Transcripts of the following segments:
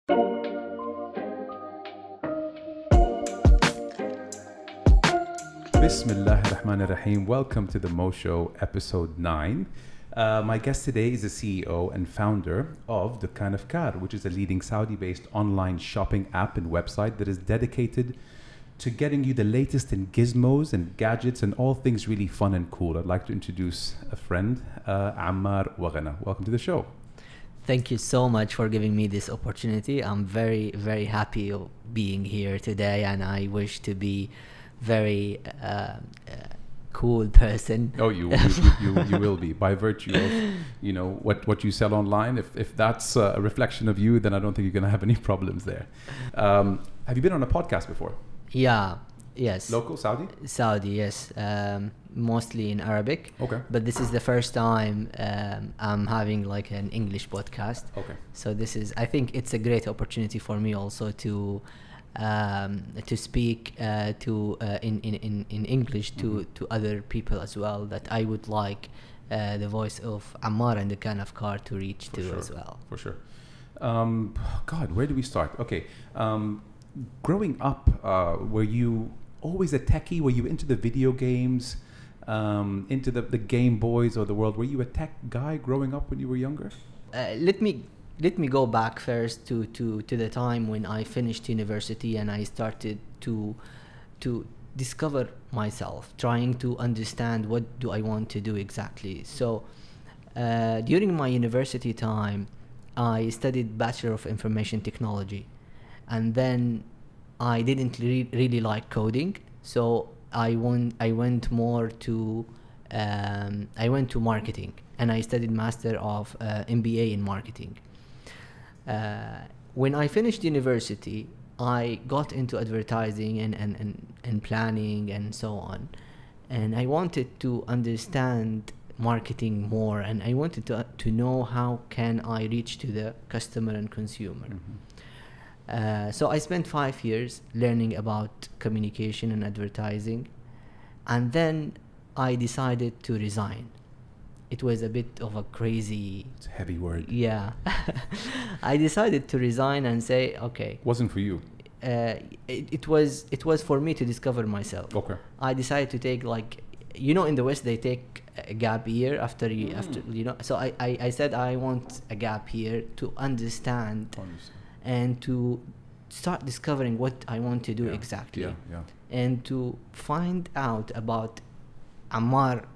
Bismillah ar-Rahman ar-Rahim. Welcome to the Mo Show, episode 9. My guest today is the CEO and founder of Dukkan of Kar, which is a leading Saudi-based online shopping app and website that is dedicated to getting you the latest in gizmos and gadgets and all things really fun and cool. I'd like to introduce a friend, Ammar Waganah. Welcome to the show. Thank you so much for giving me this opportunity. I'm very, very happy of being here today, and I wish to be very cool person. Oh, you will be, by virtue of what you sell online. If that's a reflection of you, then I don't think you're going to have any problems there. Have you been on a podcast before? Yeah. Yes. Local Saudi? Saudi, yes. Mostly in Arabic. Okay. But this is the first time I'm having like an English podcast. Okay. So I think it's a great opportunity for me also to speak in English to other people as well, that I would like the voice of Ammar and Dukkan of Kar to reach as well. For sure. God, where do we start? Okay. Growing up, were you always a techie? Were you into the video games, into the Game Boys or the world? Were you a tech guy growing up when you were younger? Let me go back first to the time when I finished university and I started to discover myself, trying to understand what do I want to do exactly. So during my university time, I studied Bachelor of Information Technology, and then I didn't really like coding, so I went more to marketing, and I studied Master of MBA in marketing. When I finished university, I got into advertising and planning and so on, and I wanted to understand marketing more, and I wanted to know how can I reach to the customer and consumer. So I spent 5 years learning about communication and advertising, and then I decided to resign. It was a bit of a crazy... It's a heavy word. Yeah. I decided to resign and say, okay. Wasn't for you? It was for me to discover myself. Okay. I decided to take, like, in the West they take a gap year after so I said I want a gap year to understand and to start discovering what I want to do exactly. And to find out about Ammar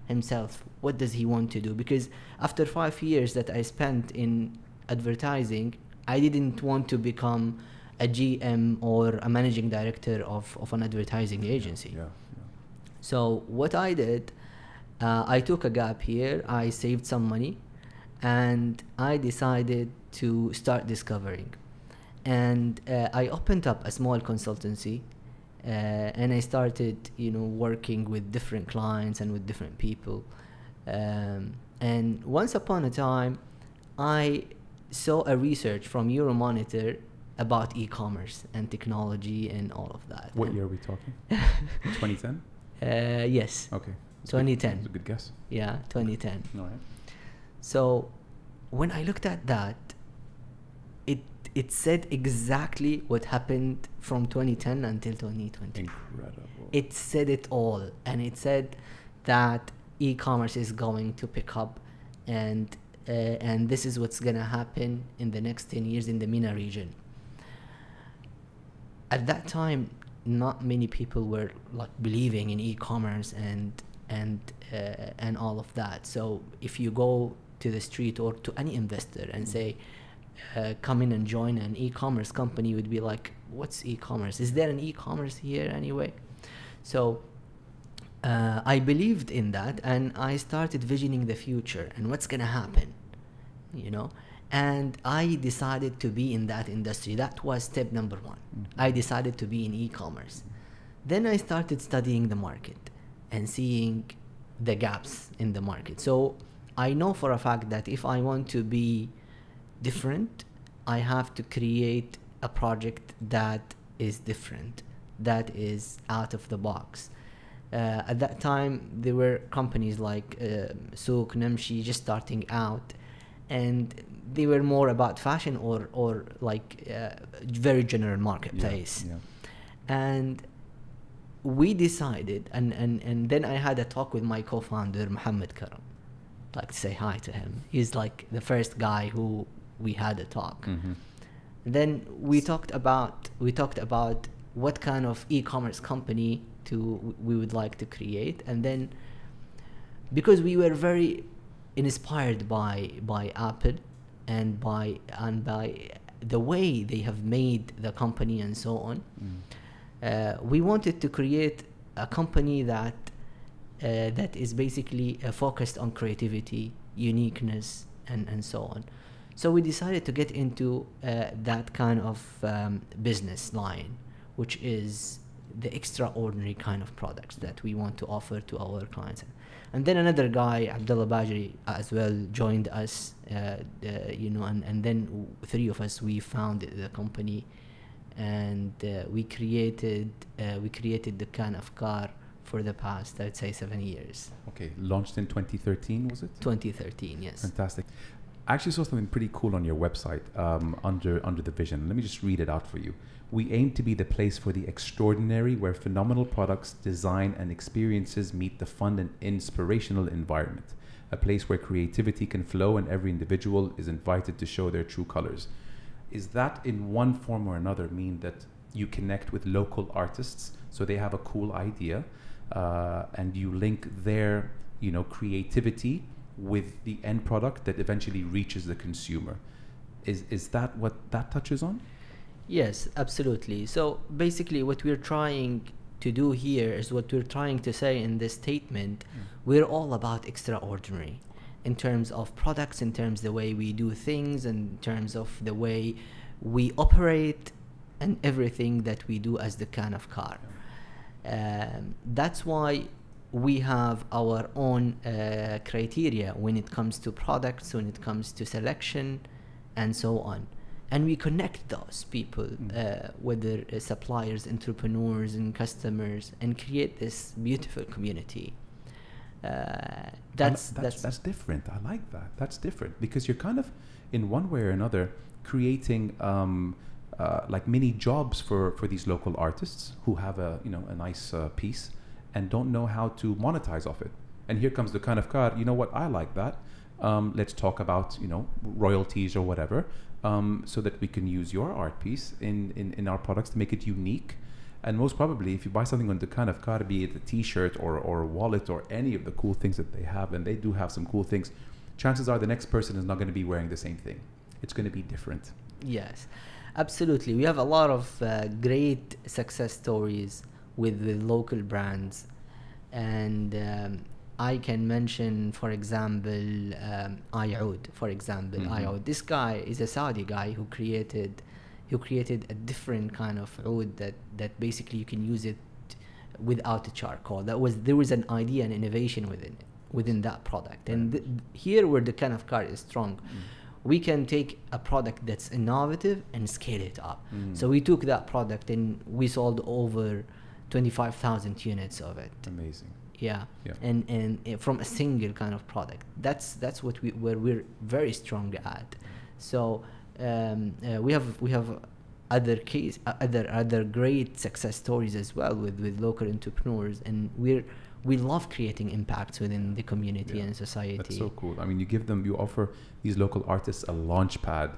himself. What does he want to do? Because after 5 years that I spent in advertising, I didn't want to become a GM or a managing director of an advertising agency. So what I did, I took a gap year, I saved some money, and I decided to start discovering. And I opened up a small consultancy, and I started, working with different clients and with different people. And once upon a time, I saw a research from Euromonitor about e-commerce and technology and all of that. What year are we talking? 2010? Yes. Okay. 2010. That's a good guess. Yeah, 2010. All right. So when I looked at that, it said exactly what happened from 2010 until 2020. Incredible. It said it all, and it said that e-commerce is going to pick up, and this is what's gonna happen in the next 10 years in the MENA region. At that time, not many people were like believing in e-commerce and all of that. So if you go to the street or to any investor and say, come in and join an e-commerce company, would be like, what's e-commerce? Is there an e-commerce here anyway? So I believed in that, and I started visioning the future and what's gonna happen, and I decided to be in that industry. That was step number one. I decided to be in e-commerce. Then I started studying the market and seeing the gaps in the market. So I know for a fact that if I want to be different, I have to create a project that is different, that is out of the box. At that time, there were companies like Souk, Namshi just starting out, and they were more about fashion or like very general marketplace. And we decided, and then I had a talk with my co-founder Mohammed Karam. I'd like to say hi to him. He's like the first guy who we had a talk. Then we talked about what kind of e-commerce company we would like to create, and then because we were very inspired by Apple and by the way they have made the company and so on. We wanted to create a company that is basically focused on creativity, uniqueness, and so on. So we decided to get into that kind of business line, which is the extraordinary kind of products that we want to offer to our clients. And then another guy, Abdullah Bajri, as well joined us, and then three of us, we founded the company, and we created the kind of car for the past, I'd say, 7 years. Okay, launched in 2013, was it? 2013, yes. Fantastic. I actually saw something pretty cool on your website under the vision. Let me just read it out for you. We aim to be the place for the extraordinary, where phenomenal products, design, and experiences meet the fun and inspirational environment. A place where creativity can flow and every individual is invited to show their true colors. Is that in one form or another mean that you connect with local artists so they have a cool idea and you link their creativity with the end product that eventually reaches the consumer? Is that what that touches on? Yes, absolutely. So basically what we're trying to do here is what we're trying to say in this statement. We're all about extraordinary in terms of products, in terms of the way we do things, in terms of the way we operate, and everything that we do as the kind of car. That's why we have our own criteria when it comes to products, when it comes to selection, and so on. And we connect those people, whether suppliers, entrepreneurs, and customers, and create this beautiful community. That's different. I like that. That's different because you're kind of, in one way or another, creating like mini jobs for these local artists who have a nice piece and don't know how to monetize off it. And here comes the kind of car. You know what? I like that. Let's talk about royalties or whatever, so that we can use your art piece in our products to make it unique. And most probably, if you buy something on the kind of car, be it a T-shirt or a wallet or any of the cool things that they have, and they do have some cool things, chances are the next person is not going to be wearing the same thing. It's going to be different. Yes, absolutely. We have a lot of great success stories with the local brands, and I can mention, for example, Ayoud. For example, Ayoud. This guy is a Saudi guy who created a different kind of oud that basically you can use it without a charcoal. There was an idea and innovation within that product. And here where the kind of car is strong, we can take a product that's innovative and scale it up. So we took that product and we sold over 25,000 units of it. Amazing. Yeah. And from a single kind of product. That's where we're very strong at. So we have other great success stories as well with local entrepreneurs, and we love creating impacts within the community and society. That's so cool. I mean, you offer these local artists a launch pad,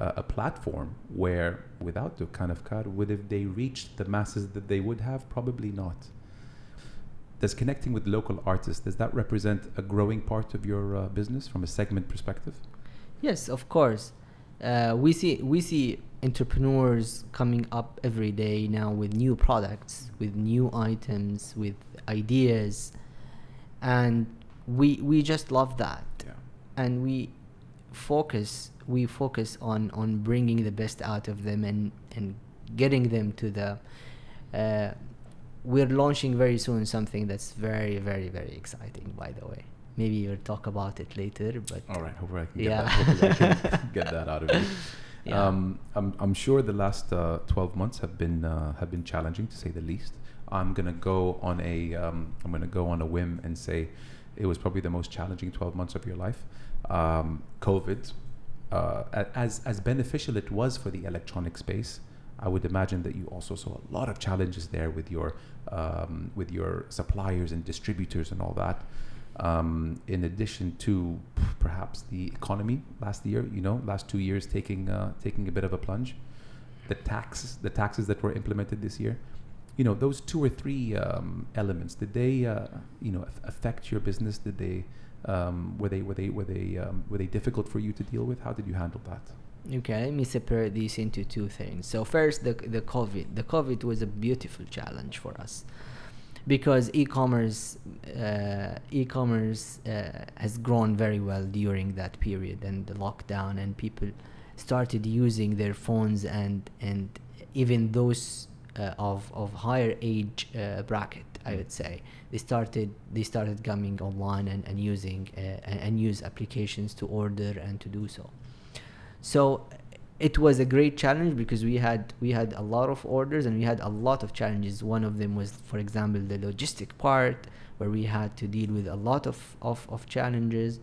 a platform where without the kind of card, would have they reached the masses that they would have? Probably not. Does connecting with local artists, does that represent a growing part of your business from a segment perspective? Yes, of course. We see entrepreneurs coming up every day now with new products, with new items, with ideas, and we just love that. Yeah. And we focus on bringing the best out of them and getting them to the. We're launching very soon something that's very, very, very exciting, by the way. Maybe we'll talk about it later, but... All right, hopefully I can get that out of you. Yeah. I'm sure the last 12 months have been challenging, to say the least. I'm gonna go on a whim and say, It was probably the most challenging 12 months of your life. COVID, as beneficial it was for the electronic space, I would imagine that you also saw a lot of challenges there with your suppliers and distributors and all that. In addition to perhaps the economy last year, last 2 years taking a bit of a plunge. The taxes that were implemented this year, those 2 or 3 elements, did they affect your business? Did they were they difficult for you to deal with? How did you handle that? Okay, let me separate these into 2 things. So first, the COVID was a beautiful challenge for us, because e-commerce has grown very well during that period and the lockdown, and people started using their phones, and even those of higher age bracket, I would say, they started coming online and using and use applications to order and to do so. So it was a great challenge, because we had a lot of orders and we had a lot of challenges. One of them was, for example, the logistic part, where we had to deal with a lot of challenges.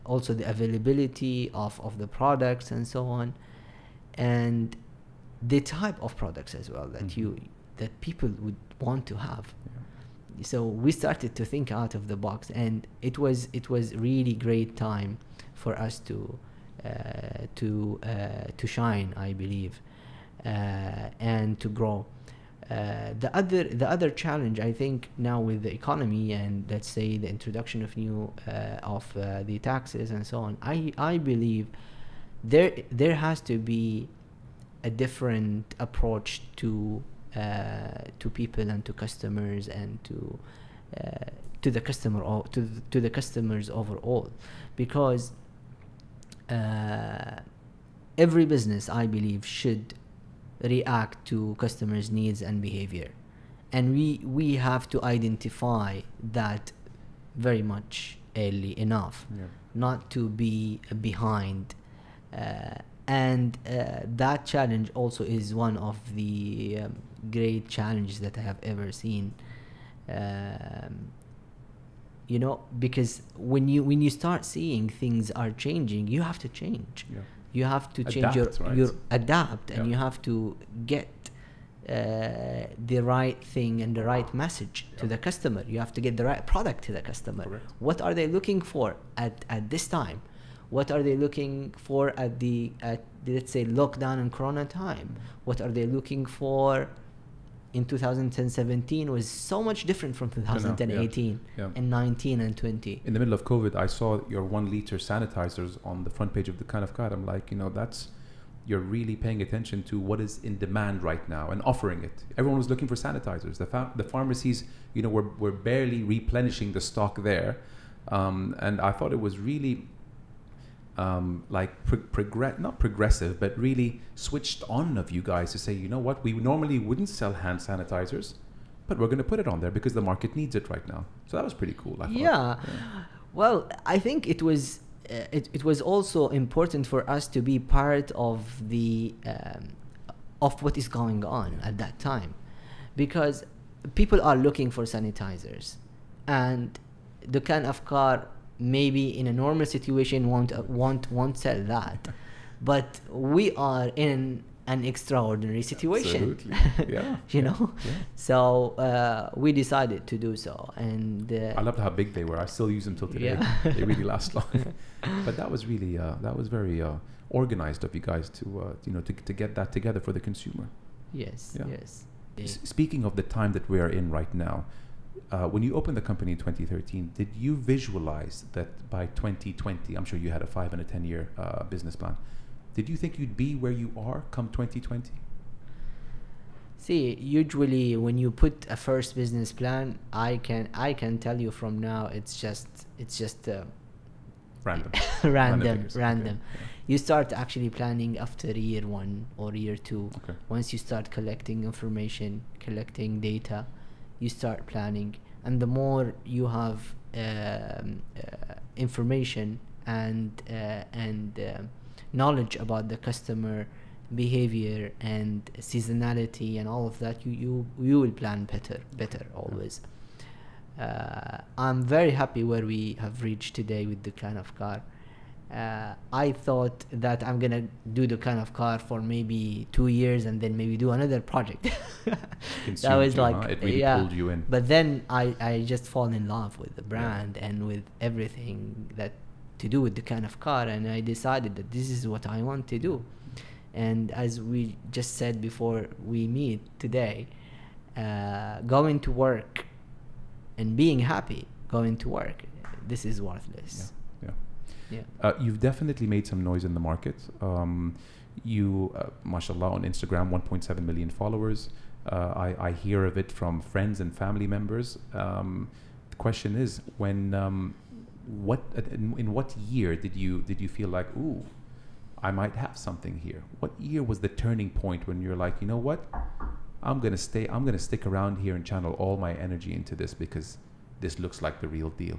Also the availability of the products and so on, and the type of products as well that people would want to have. So we started to think out of the box, and it was really great time for us to shine, I believe, and to grow. The other challenge, I think, now with the economy and, let's say, the introduction of new the taxes and so on, I believe there has to be a different approach to people and to customers and to the customer, or to the customers overall, because every business, I believe, should react to customers' needs and behavior, and we have to identify that very much early enough, not to be behind. And that challenge also is one of the great challenges that I have ever seen. Because when you start seeing things are changing, you have to change. You have to change your adapt, and you have to get the right thing and the right message to the customer. You have to get the right product to the customer. Correct. What are they looking for at this time? What are they looking for at let's say, lockdown and corona time? What are they looking for in 2017 was so much different from 2018 and 19 and 20. In the middle of COVID, I saw your 1 liter sanitizers on the front page of the Kind of card. I'm like, you're really paying attention to what is in demand right now and offering it. Everyone was looking for sanitizers. The pharmacies, were barely replenishing the stock there. And I thought it was really not progressive, but really switched on of you guys to say, what, we normally wouldn't sell hand sanitizers, but we're going to put it on there because the market needs it right now. So that was pretty cool, I thought. Yeah. Well, I think it was also important for us to be part of the of what is going on at that time, because people are looking for sanitizers, and the Kind of car maybe in a normal situation won't sell that, but we are in an extraordinary situation. Absolutely. Yeah. So we decided to do so, and I loved how big they were. I still use them till today. They really last long. But that was really that was very organized of you guys to get that together for the consumer. Yes. Speaking of the time that we are in right now, when you opened the company in 2013, did you visualize that by 2020, I'm sure you had a 5 and a 10 year business plan, did you think you'd be where you are come 2020? See, usually when you put a first business plan, I can tell you from now, it's just random. random. Okay. You start actually planning after year 1 or year 2. Okay. Once you start collecting information, collecting data, you start planning, and the more you have information and knowledge about the customer behavior and seasonality and all of that, you will plan better always. I'm very happy where we have reached today with the kind of car. I thought that I'm gonna do the kind of car for maybe 2 years and then maybe do another project. That was you, like, huh? It really pulled you in. But then I just fall in love with the brand and with everything that to do with the kind of car, and I decided that this is what I want to do. And as we just said before we meet today, going to work and being happy going to work, this is worthless. Yeah. You've definitely made some noise in the market. You, mashallah, on Instagram, 1.7 million followers. I hear of it from friends and family members. The question is, in what year did you feel like, ooh, I might have something here? What year was the turning point when you're like, you know what, I'm gonna stick around here and channel all my energy into this because this looks like the real deal?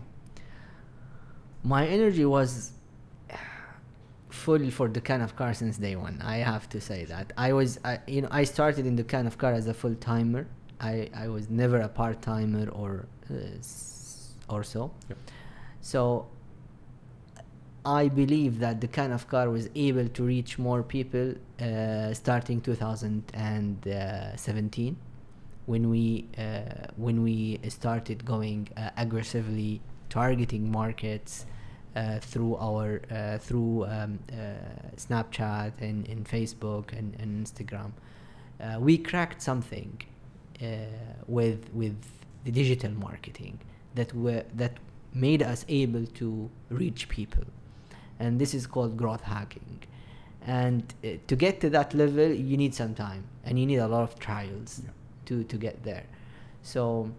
My energy was full for the kind of car since day one. I have to say that I started in the kind of car as a full timer. I was never a part timer or so. Yep. So I believe that the kind of car was able to reach more people starting 2017 when we started going aggressively targeting markets through Snapchat and Facebook and Instagram. We cracked something with the digital marketing that made us able to reach people, and this is called growth hacking. And to get to that level, you need some time and you need a lot of trials to get there. So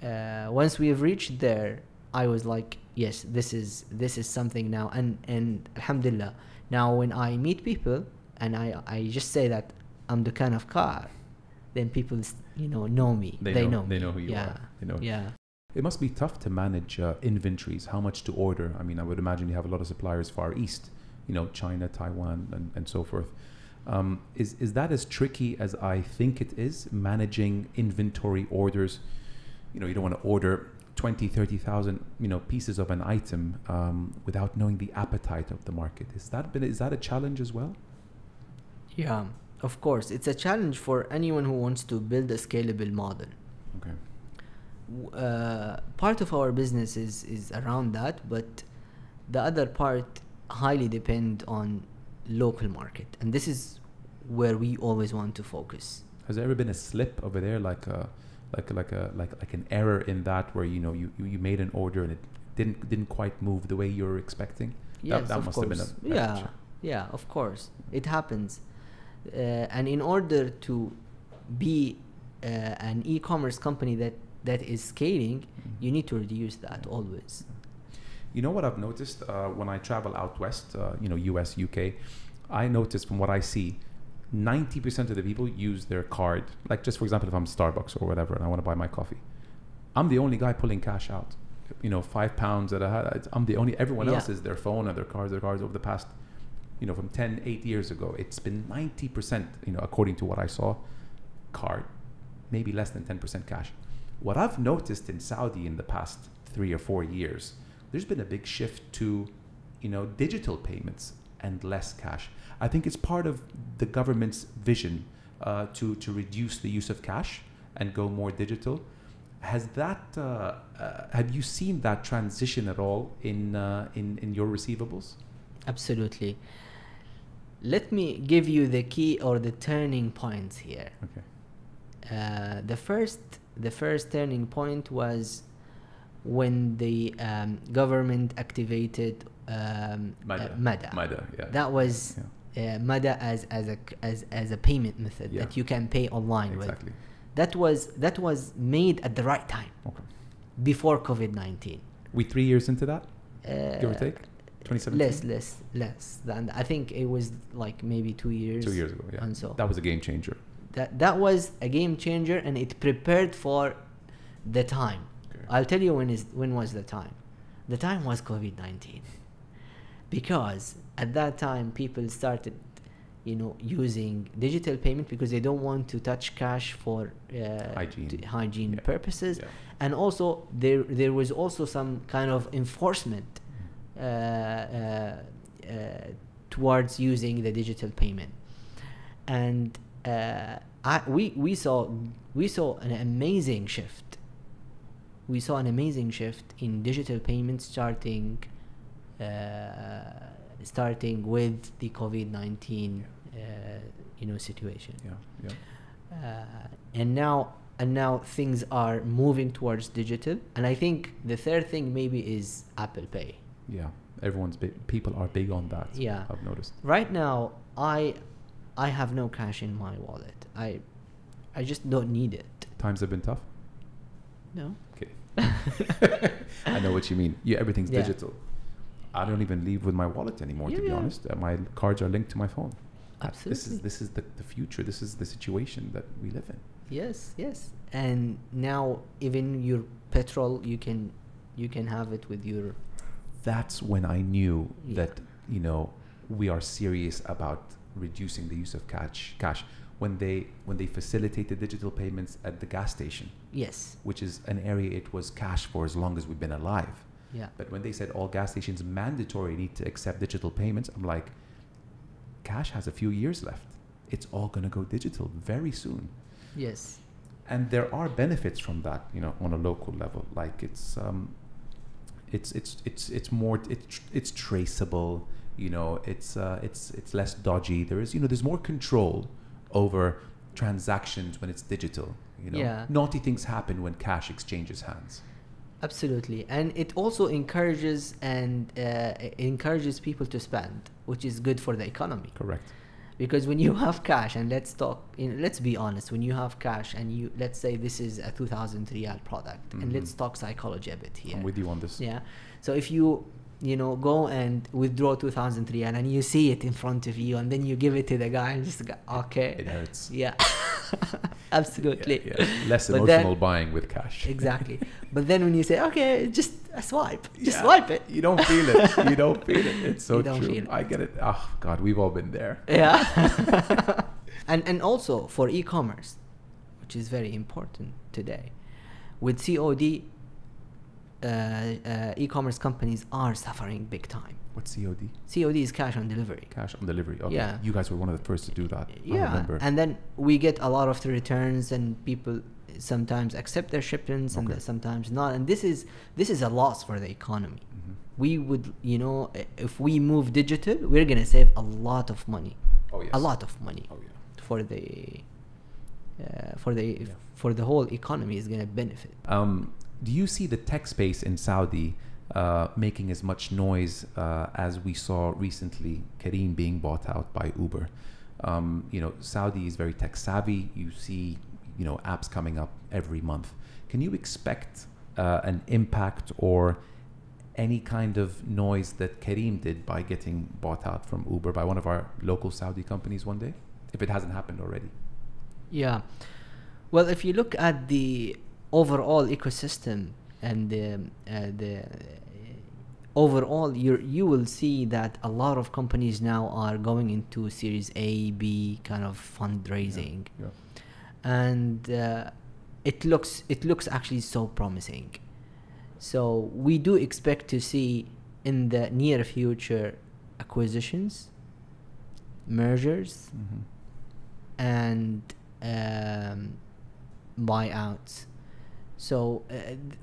once we've reached there, I was like, yes, this is something now, and alhamdulillah, now when I meet people and I just say that I'm the kind of car, then people know me. They know who you are. They know. Yeah. It must be tough to manage inventories, how much to order. I mean, I would imagine you have a lot of suppliers Far East, China, Taiwan, and so forth. Is that as tricky as I think it is, managing inventory orders? You don't want to order 20, 30,000 pieces of an item without knowing the appetite of the market. Is that a challenge as well? Yeah, of course. It's a challenge for anyone who wants to build a scalable model. Okay. Part of our business is around that, but the other part highly depend on local market, and this is where we always want to focus. Has there ever been a slip over there, like an error in that, where you made an order and it didn't quite move the way you were expecting? Yes, that of must course. Have been yeah, of course, it happens. And in order to be an e-commerce company that is scaling, you need to reduce that always. You know what I've noticed when I travel out west, US, UK, I notice from what I see, 90% of the people use their card. Like, just for example, if I'm Starbucks or whatever and I want to buy my coffee, I'm the only guy pulling cash out. £5 that I had, everyone else is their phone or their cards over the past, from 8 years ago. It's been 90%, according to what I saw, card, maybe less than 10% cash. What I've noticed in Saudi in the past 3 or 4 years, there's been a big shift to, digital payments and less cash. I think it's part of the government's vision to reduce the use of cash and go more digital. Have you seen that transition at all in your receivables? Absolutely. Let me give you the key or the turning points here. Okay. The first turning point was when the government activated MADA. Yeah. That was MADA as a payment method that you can pay online with. That was made at the right time. Okay. Before COVID-19. We 3 years into that? Give or take? 2017? Less than, I think it was like maybe 2 years. 2 years ago, yeah. And so that was a game changer. That was a game changer, and it prepared for the time. Okay. I'll tell you when was the time. The time was COVID-19. Because at that time people started, using digital payment because they don't want to touch cash for hygiene purposes. And also there was also some kind of enforcement towards using the digital payment. And we saw an amazing shift. We saw an amazing shift in digital payments starting with the COVID-19 situation. And now things are moving towards digital. And I think the third thing maybe is Apple Pay. Yeah, people are big on that. Yeah, I've noticed. Right now, I have no cash in my wallet. I just don't need it. Times have been tough? No. Okay. I know what you mean. Everything's digital. I don't even leave with my wallet anymore, to be honest. My cards are linked to my phone. Absolutely. This is the future. This is the situation that we live in. Yes. And now even your petrol, you can have it with your... That's when I knew that, we are serious about reducing the use of cash. When they facilitated digital payments at the gas station. Yes. Which is an area it was cash for as long as we've been alive. Yeah. But when they said all gas stations mandatory need to accept digital payments, I'm like, cash has a few years left. It's all going to go digital very soon. Yes. And there are benefits from that, on a local level. Like it's traceable. It's less dodgy. There's more control over transactions when it's digital. Naughty things happen when cash exchanges hands. Absolutely. And it also encourages people to spend, which is good for the economy. Correct. Because when you have cash, and let's be honest, when you have cash and let's say this is a 2,000 riyal product, and let's talk psychology a bit here. I'm with you on this. Yeah. So if you go and withdraw 2,000 riyal and you see it in front of you and then you give it to the guy and just go, okay. It hurts. Yeah. Absolutely. Yeah. Less emotional buying with cash. Exactly. But then when you say, okay, just a swipe. Just swipe it. You don't feel it. You don't feel it. It's so true. Feel it. I get it. Oh, God, we've all been there. Yeah. and also for e-commerce, which is very important today. With COD, e-commerce companies are suffering big time. What's COD? COD is cash on delivery. Cash on delivery. Okay. Yeah. You guys were one of the first to do that. I remember. And then we get a lot of the returns, and people sometimes accept their shipments and sometimes not. And this is a loss for the economy. Mm-hmm. We would, if we move digital, we're gonna save a lot of money. Oh yes. A lot of money. Oh yeah. For the whole economy is gonna benefit. Do you see the tech space in Saudi making as much noise as we saw recently, Careem being bought out by Uber? Saudi is very tech savvy. You see, apps coming up every month. Can you expect an impact or any kind of noise that Careem did by getting bought out from Uber by one of our local Saudi companies one day, if it hasn't happened already? Yeah. Well, if you look at the overall ecosystem and the overall, you will see that a lot of companies now are going into Series A, B kind of fundraising, and it looks actually so promising. So we do expect to see in the near future acquisitions, mergers, and buyouts. So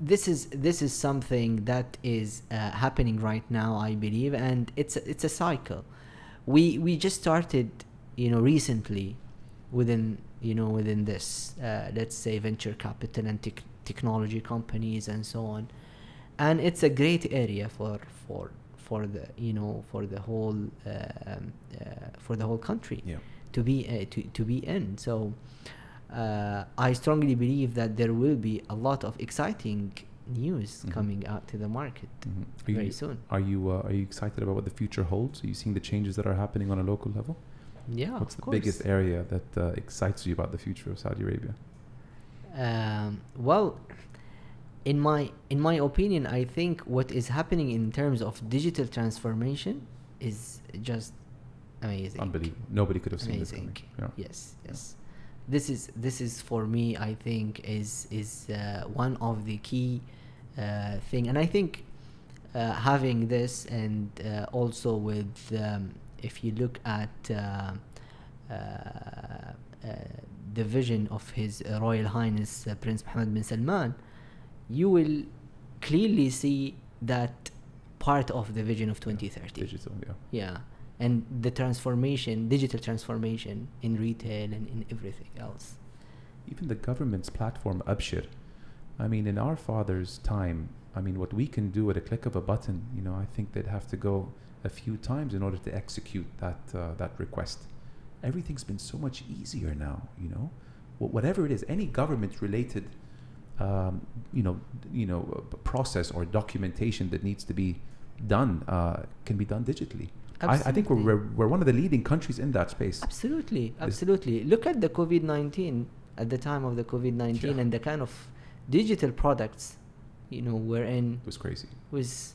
this is something that is happening right now, I believe, and it's a cycle. We just started, recently, within this, let's say, venture capital and technology companies and so on, and it's a great area for the whole country to be in. So. I strongly believe that there will be a lot of exciting news coming out to the market very soon. Are you excited about what the future holds? Are you seeing the changes that are happening on a local level? Yeah. What's the biggest area that excites you about the future of Saudi Arabia? Well, in my opinion, I think what is happening in terms of digital transformation is just Amazing. Unbelievable. Nobody could have seen this Amazing. coming. Yeah. Yes. This is for me, I think, is one of the key thing, and I think having this, and also with if you look at the vision of His Royal Highness Prince Mohammed bin Salman, you will clearly see that part of the vision of 2030. Digital, yeah. Yeah, and the transformation, digital transformation in retail and in everything else. Even the government's platform, Abshir. I mean, in our father's time, I mean, what we can do at a click of a button, you know, I think they'd have to go a few times in order to execute that request. Everything's been so much easier now, you know. Whatever it is, any government-related, process or documentation that needs to be done can be done digitally. I think we're one of the leading countries in that space. Absolutely. Look at the COVID-19, at the time of the COVID-19, and the kind of digital products, you know, we're in. It was crazy. Was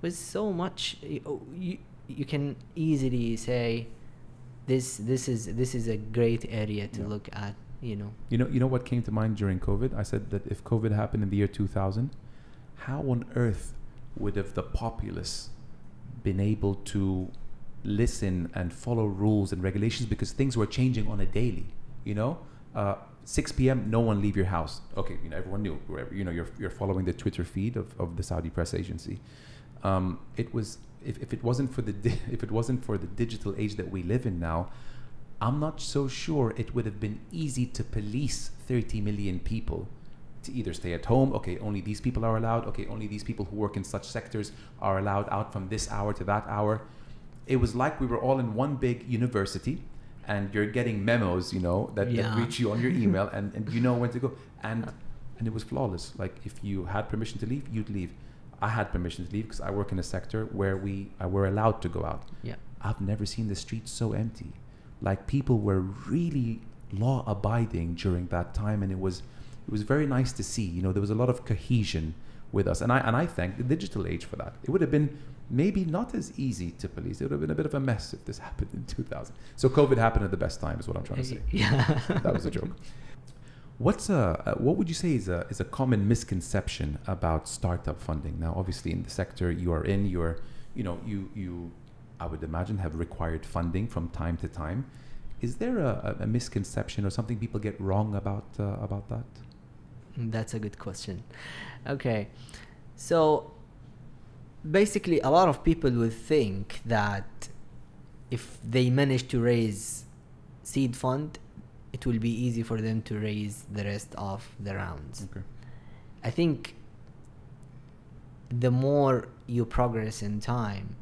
so much. You can easily say, this is a great area to look at. You know what came to mind during COVID? I said that if COVID happened in the year 2000, how on earth would have the populace been able to listen and follow rules and regulations, because things were changing on a daily, 6 p.m. no one leave your house. Okay, everyone knew, wherever, you're following the Twitter feed of the Saudi press agency. It was, if it wasn't for the digital age that we live in now, I'm not so sure it would have been easy to police 30 million people to either stay at home. Okay, only these people are allowed. Okay, only these people who work in such sectors are allowed out from this hour to that hour. It was like we were all in one big university, and you're getting memos, that reach you on your email, and you know when to go. And it was flawless. Like, if you had permission to leave, you'd leave. I had permission to leave because I work in a sector where we're allowed to go out. Yeah. I've never seen the streets so empty. Like, people were really law-abiding during that time, and it was very nice to see. There was a lot of cohesion with us, and I thank the digital age for that. It would have been maybe not as easy to police. It would have been a bit of a mess if this happened in 2000. So COVID happened at the best time, is what I'm trying to say. Yeah, that was a joke. What would you say is a common misconception about startup funding? Now, obviously, in the sector you are in, you I would imagine have required funding from time to time. Is there a misconception or something people get wrong about that? That's a good question. Okay, so basically, a lot of people would think that if they manage to raise seed fund, it will be easy for them to raise the rest of the rounds. Okay. I think the more you progress in time,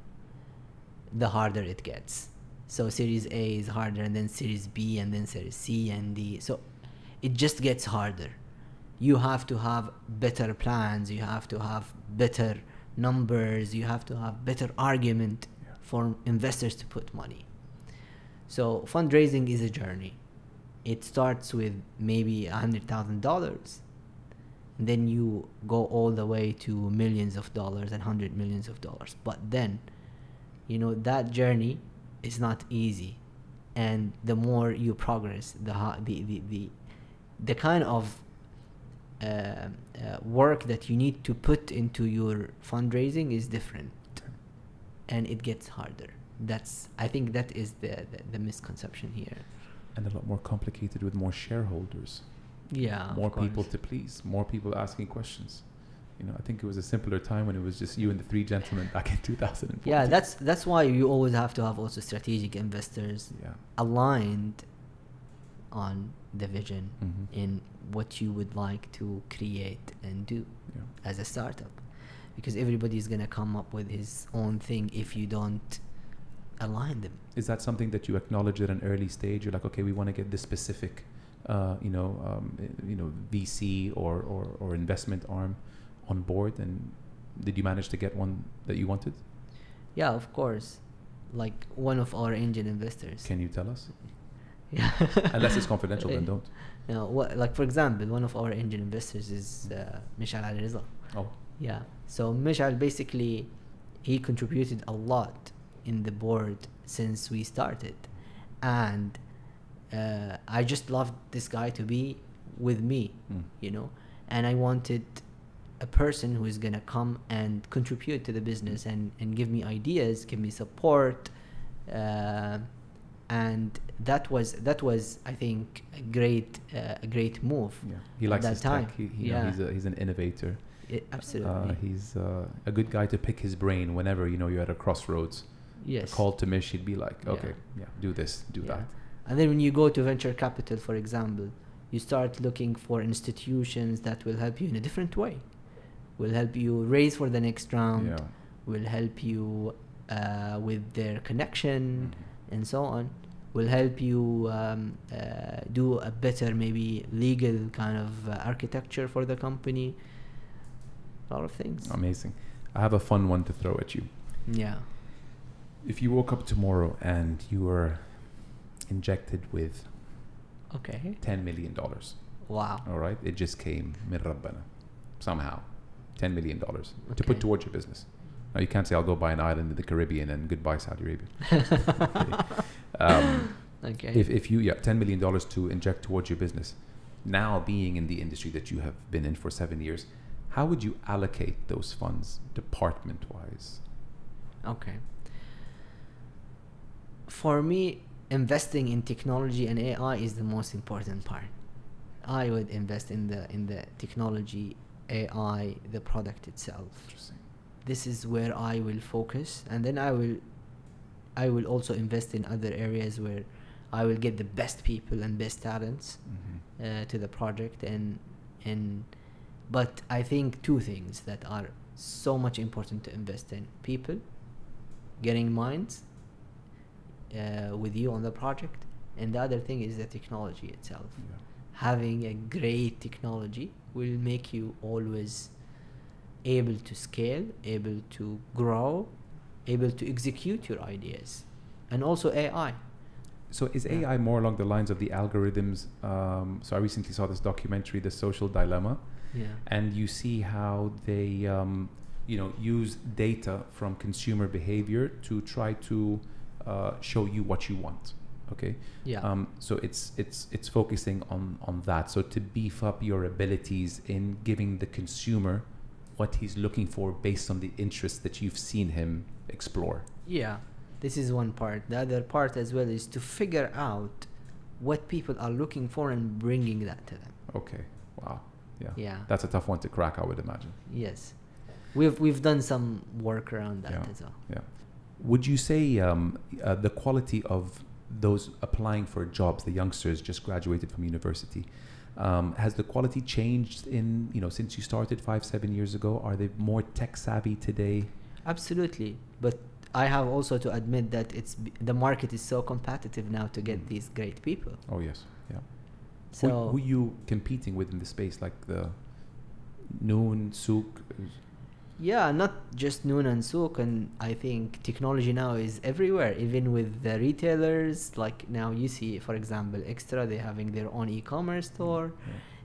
the harder it gets. So Series A is harder, and then Series B, and then Series C and D. So it just gets harder. You have to have better plans. You have to have better numbers. You have to have better argument for investors to put money. So fundraising is a journey. It starts with maybe $100,000. Then you go all the way to millions of dollars and $100 million. But then, that journey is not easy, and the more you progress, the kind of work that you need to put into your fundraising is different, and it gets harder. I think that is the misconception here. And a lot more complicated with more shareholders. Yeah, more people to please, more people asking questions. I think it was a simpler time when it was just you and the three gentlemen back in 2014. Yeah, that's why you always have to have also strategic investors aligned on the vision in what you would like to create and do as a startup. Because everybody is going to come up with his own thing if you don't align them. Is that something that you acknowledge at an early stage? You're like, okay, we want to get this specific, VC or investment arm on board, and did you manage to get one that you wanted? Yeah, of course. Like one of our angel investors. Can you tell us? Yeah. Unless it's confidential, then don't. Like for example, one of our angel investors is Mishal Al-Riza. Oh. Yeah. So Mishal basically, he contributed a lot in the board since we started, and I just loved this guy to be with me, you know, and I wanted a person who is gonna come and contribute to the business and give me ideas, give me support, and that was I think a great move. Yeah. He likes at his that time. tech. You know, he's an innovator. Absolutely. He's a good guy to pick his brain whenever, you know, you're at a crossroads. Yes. A call to Mish, he'd be like, okay, do this, do that. And then when you go to venture capital, for example, you start looking for institutions that will help you in a different way, will help you raise for the next round, will help you with their connection and so on, will help you do a better maybe legal kind of architecture for the company. A lot of things. Amazing. I have a fun one to throw at you. Yeah. If you woke up tomorrow and you were injected with $10 million. Wow. All right. It just came min Rabbana. Somehow. $10 million to put towards your business. Now you can't say I'll go buy an island in the Caribbean and goodbye Saudi Arabia. If you $10 million to inject towards your business, now being in the industry that you have been in for 7 years, how would you allocate those funds department wise? Okay. For me, investing in technology and AI is the most important part. I would invest in the technology, AI, the product itself. Interesting. This is where I will focus, and then I will also invest in other areas where I will get the best people and best talents to the project. But I think two things that are so much important to invest in: people, getting minds with you on the project, and the other thing is the technology itself. Having a great technology will make you always able to scale, able to grow, able to execute your ideas, and also AI. So is AI more along the lines of the algorithms? So I recently saw this documentary, The Social Dilemma, and you see how they use data from consumer behavior to try to show you what you want. Okay. So it's focusing on that. So to beef up your abilities in giving the consumer what he's looking for based on the interests that you've seen him explore. Yeah. This is one part. The other part as well is to figure out what people are looking for and bringing that to them. Okay. Wow. Yeah. That's a tough one to crack, I would imagine. Yes. We've done some work around that as well. Yeah. Would you say the quality of those applying for jobs, the youngsters just graduated from university, has the quality changed since you started 5-7 years ago? Are they more tech savvy today? Absolutely. But I have also to admit that the market is so competitive now to get these great people. Oh yes. Yeah. So who are you competing with in the space, like the Noon, Souk? Yeah, not just Noon and Souk, and I think technology now is everywhere, even with the retailers. Like now you see, for example, Extra, they're having their own e-commerce store.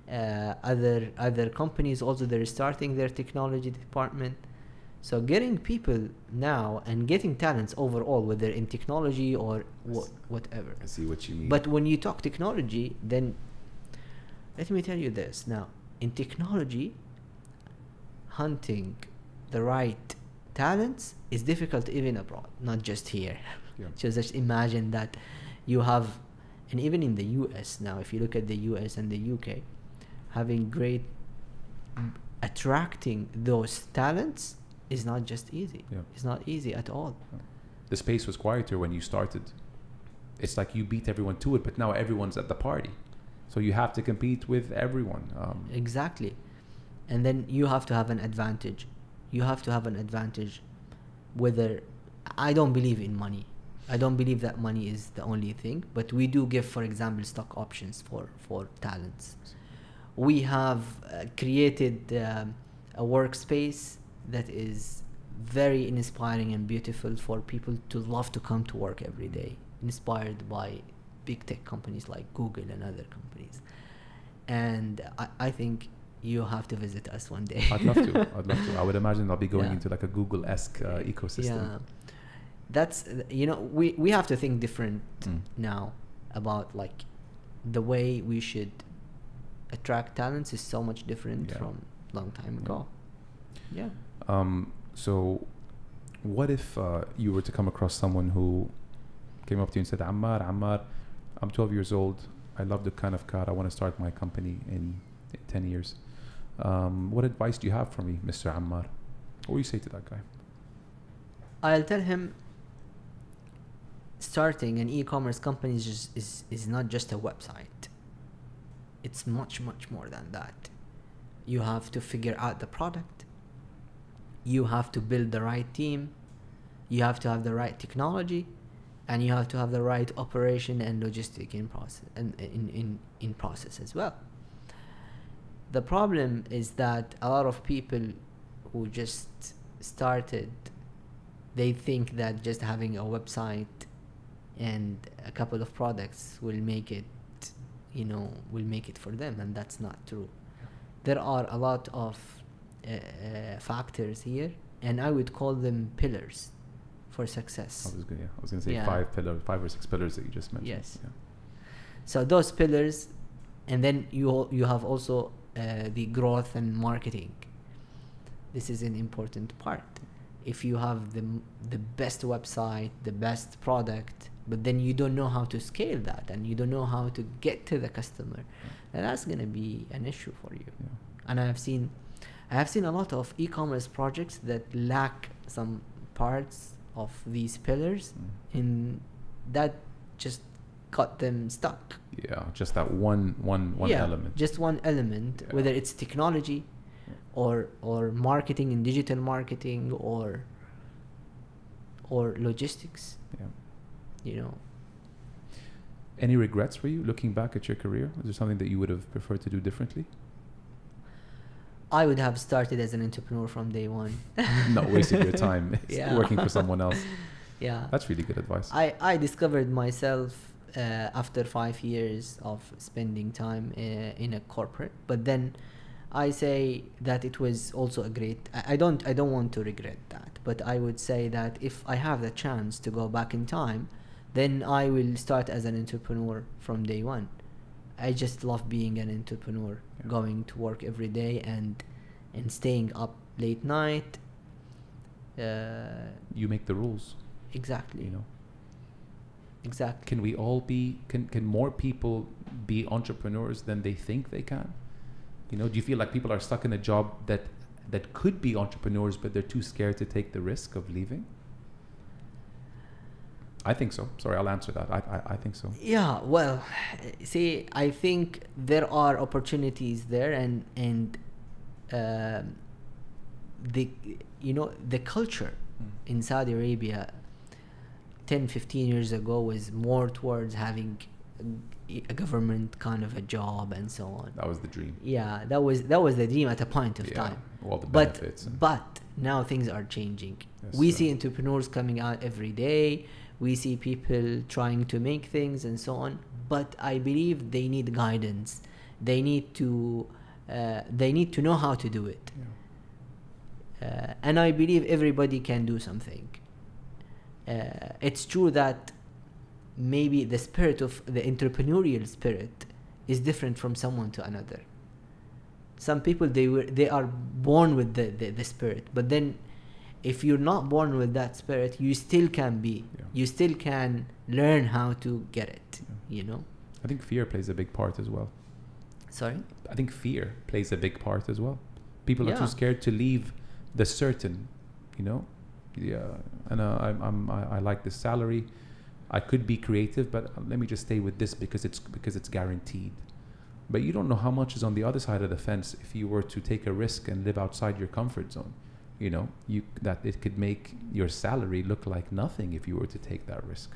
Other companies also, they're starting their technology department. So getting people now and getting talents overall, whether in technology or whatever. I see what you mean. But when you talk technology, then let me tell you this. Now, in technology, hunting the right talents is difficult even abroad, not just here. Just imagine that you have, and even in the US now, if you look at the US and the UK, having attracting those talents is not just easy. It's not easy at all. The space was quieter when you started. It's like you beat everyone to it, but now everyone's at the party. So you have to compete with everyone. Exactly. And then you have to have an advantage. Whether, I don't believe in money. I don't believe that money is the only thing, but we do give, for example, stock options for talents. We have created a workspace that is very inspiring and beautiful for people to love to come to work every day, inspired by big tech companies like Google and other companies. And I think you have to visit us one day. I'd love to. I would imagine I'll be going into like a Google-esque ecosystem. that's we have to think different now about like the way we should attract talents is so much different from long time ago. Yeah. So what if you were to come across someone who came up to you and said, Ammar, I'm 12 years old. I love the kind of car. I want to start my company in 10 years. What advice do you have for me, Mr. Ammar? What will you say to that guy? I'll tell him starting an e-commerce company is not just a website. It's much, much more than that. You have to figure out the product. You have to build the right team. You have to have the right technology, and you have to have the right operation and logistic in process and in process as well. The problem is that a lot of people who just started, they think that just having a website and a couple of products will make it, will make it for them, and that's not true. There are a lot of factors here, and I would call them pillars for success. I was going to say 5 or 6 pillars that you just mentioned. Yes. Yeah. So those pillars, and then you have also the growth and marketing. This is an important part. If you have the best website, the best product, but then you don't know how to scale that, and you don't know how to get to the customer, that's going to be an issue for you. Yeah. And I have seen a lot of e-commerce projects that lack some parts of these pillars, and that just got them stuck. Yeah, just that one element. Just one element, whether it's technology or marketing and digital marketing or logistics. Yeah. Any regrets for you looking back at your career? Is there something that you would have preferred to do differently? I would have started as an entrepreneur from day one. Not wasting your time working for someone else. Yeah. That's really good advice. I discovered myself after 5 years of spending time in a corporate, but then I say that it was also a great, I don't want to regret that, but I would say that if I have the chance to go back in time, then I will start as an entrepreneur from day one. I just love being an entrepreneur, going to work every day and staying up late night. You make the rules. Exactly. Exactly. Can we all be? Can more people be entrepreneurs than they think they can? Do you feel like people are stuck in a job that could be entrepreneurs, but they're too scared to take the risk of leaving? I think so. Sorry, I'll answer that. I think so. Yeah, well, see, I think there are opportunities there, and the culture in Saudi Arabia 10-15 years ago was more towards having a government kind of a job and so on. That was the dream. Yeah, that was the dream at a point of time. All the benefits. But now things are changing. Yes, we see entrepreneurs coming out every day. We see people trying to make things and so on. But I believe they need guidance. They need to know how to do it. Yeah. And I believe everybody can do something. It's true that maybe the spirit of the entrepreneurial spirit is different from someone to another. Some people they are born with the spirit, but then if you're not born with that spirit, you still can be. Yeah. You still can learn how to get it. Yeah. I think fear plays a big part as well. Sorry? I think fear plays a big part as well. People are too scared to leave the certain, Yeah, and I like this salary. I could be creative, but let me just stay with this because it's guaranteed. But you don't know how much is on the other side of the fence if you were to take a risk and live outside your comfort zone. That it could make your salary look like nothing if you were to take that risk.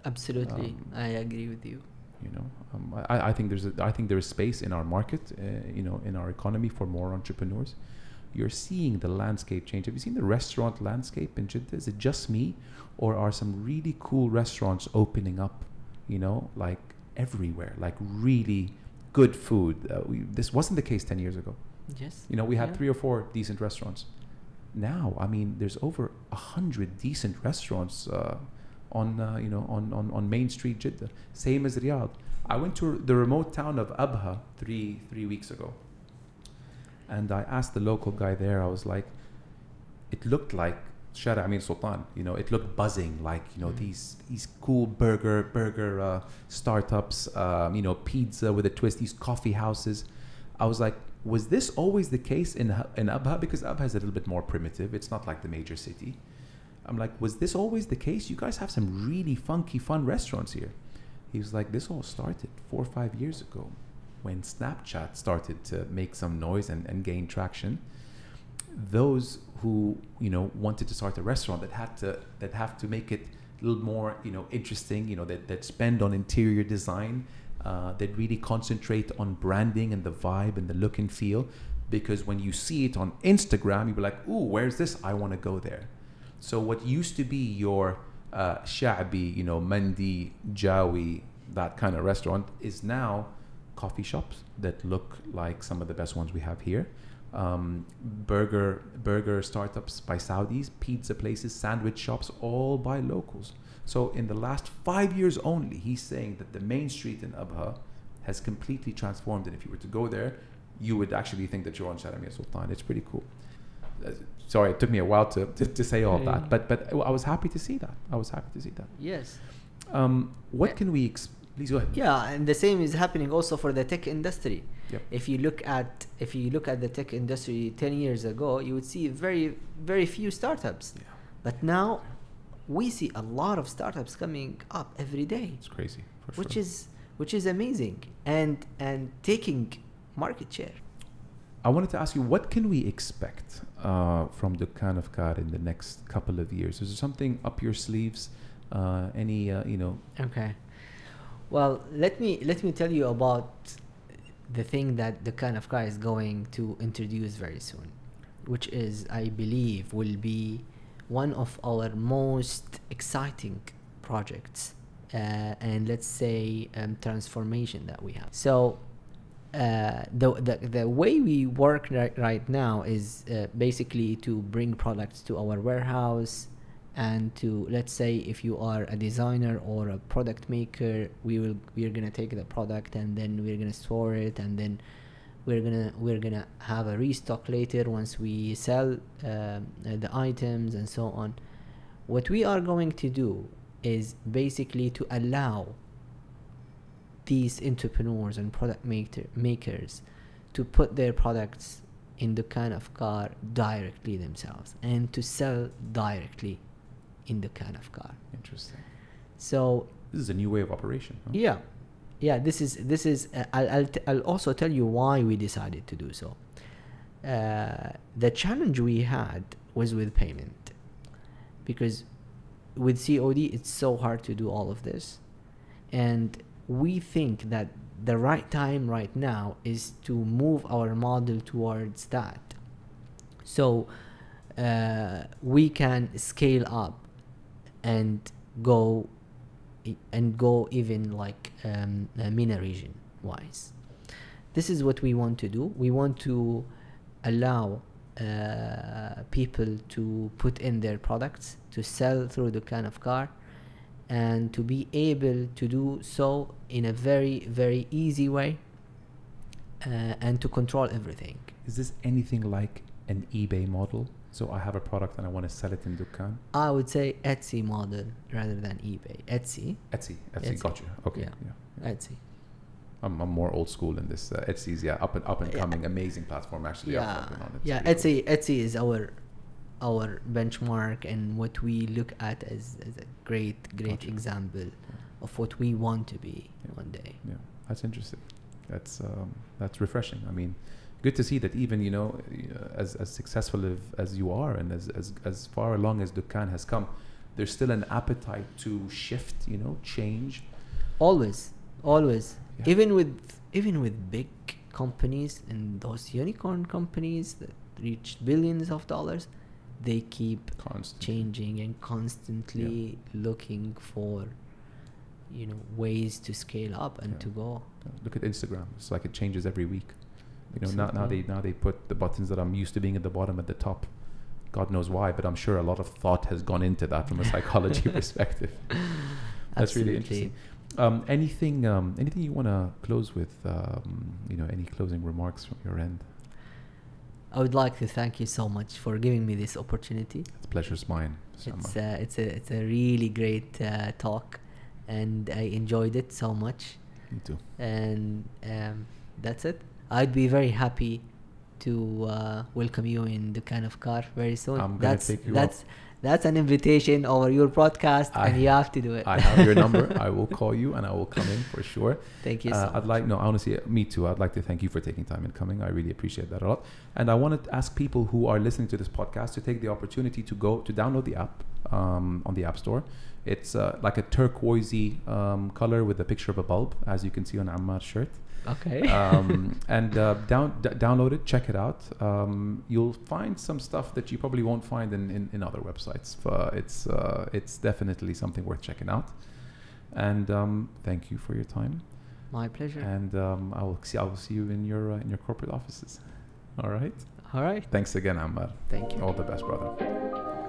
Absolutely, I agree with you. I think there is space in our market, in our economy for more entrepreneurs. You're seeing the landscape change. Have you seen the restaurant landscape in Jeddah? Is it just me, or are some really cool restaurants opening up, like everywhere, like really good food? This wasn't the case 10 years ago. Yes. We had 3 or 4 decent restaurants. now, I mean, there's over 100 decent restaurants on Main Street, Jeddah. Same as Riyadh. I went to the remote town of Abha three weeks ago, and I asked the local guy there. I was like, it looked like Shara Amir Sultan. It looked buzzing, like these cool burger startups. Pizza with a twist. These coffee houses. I was like, was this always the case in Abha? Because Abha is a little bit more primitive. It's not like the major city. I'm like, was this always the case? You guys have some really funky, fun restaurants here. He was like, this all started 4 or 5 years ago when Snapchat started to make some noise and gain traction. Those who wanted to start a restaurant that have to make it a little more interesting, that spend on interior design, that really concentrate on branding and the vibe and the look and feel, because when you see it on Instagram, you'll be like, ooh, where's this? I want to go there. So what used to be your sha'bi, mandi, jawi, that kind of restaurant is now coffee shops that look like some of the best ones we have here. Burger startups by Saudis, pizza places, sandwich shops, all by locals. So in the last 5 years only, he's saying that the main street in Abha has completely transformed, and if you were to go there, you would actually think that you're on Shara Amir Sultan. It's pretty cool. Sorry, it took me a while to say all that, but I was happy to see that. Yes. What can we please go ahead. Yeah, and the same is happening also for the tech industry. Yep. If you look at the tech industry 10 years ago, you would see very, very few startups. Yeah. But now we see a lot of startups coming up every day. It's crazy, for which sure. which is amazing and taking market share. I wanted to ask you, what can we expect from Dukkan of Car in the next couple of years? Is there something up your sleeves? Okay. Well, let me tell you about the thing that Dukkan of Car is going to introduce very soon, which is, I believe, will be one of our most exciting projects and let's say transformation that we have. So the way we work right now is basically to bring products to our warehouse, and to, let's say, if you are a designer or a product maker, we're gonna take the product and then we're gonna store it, and then we're gonna have a restock later once we sell the items and so on. What we are going to do is basically to allow these entrepreneurs and product makers to put their products in Dukkan of Car directly themselves and to sell directly in Dukkan of Car. Interesting. So this is a new way of operation. Huh? Yeah. This is. I'll also tell you why we decided to do so. The challenge we had was with payment, because with COD it's so hard to do all of this, and we think that the right time right now is to move our model towards that, so we can scale up and go even like MENA region wise. This is what we want to do. We want to allow people to put in their products to sell through Dukkan of Car, and to be able to do so in a very, very easy way, and to control everything. Is this anything like an eBay model? So I have a product and I want to sell it in Dukkan? I would say Etsy model rather than eBay. Etsy. Got you. Okay. Yeah. Etsy. I'm more old school in this. Etsy's up and coming, amazing platform actually. Etsy is our benchmark and what we look at as a great example of what we want to be one day. Yeah, that's interesting. That's refreshing. I mean, good to see that even as successful as you are, and as far along as Dukkan has come, there's still an appetite to shift, change. Always. Yeah. Even with big companies and those unicorn companies that reach billions of dollars, they keep changing and constantly looking for ways to scale up and to go. Look at Instagram. It's like it changes every week. Now they put the buttons that I'm used to being at the bottom at the top. God knows why, but I'm sure a lot of thought has gone into that from a psychology perspective. That's really interesting. Anything you want to close with? Any closing remarks from your end? I would like to thank you so much for giving me this opportunity. The pleasure's mine. It's a really great talk, and I enjoyed it so much. Me too. And that's it. I'd be very happy to welcome you in the kind of car very soon. I'm gonna take you up. That's an invitation over your podcast, and you have to do it. I have your number. I will call you, and I will come in for sure. Thank you so much. Honestly, me too. I'd like to thank you for taking time and coming. I really appreciate that a lot. And I want to ask people who are listening to this podcast to take the opportunity to go to download the app on the App Store. It's like a turquoisey color with a picture of a bulb, as you can see on Ammar's shirt. Okay. Download it, check it out. You'll find some stuff that you probably won't find in other websites. It's definitely something worth checking out. And thank you for your time. My pleasure. And I will see you in your corporate offices. All right. All right. Thanks again, Ammar. Thank you. All the best, brother.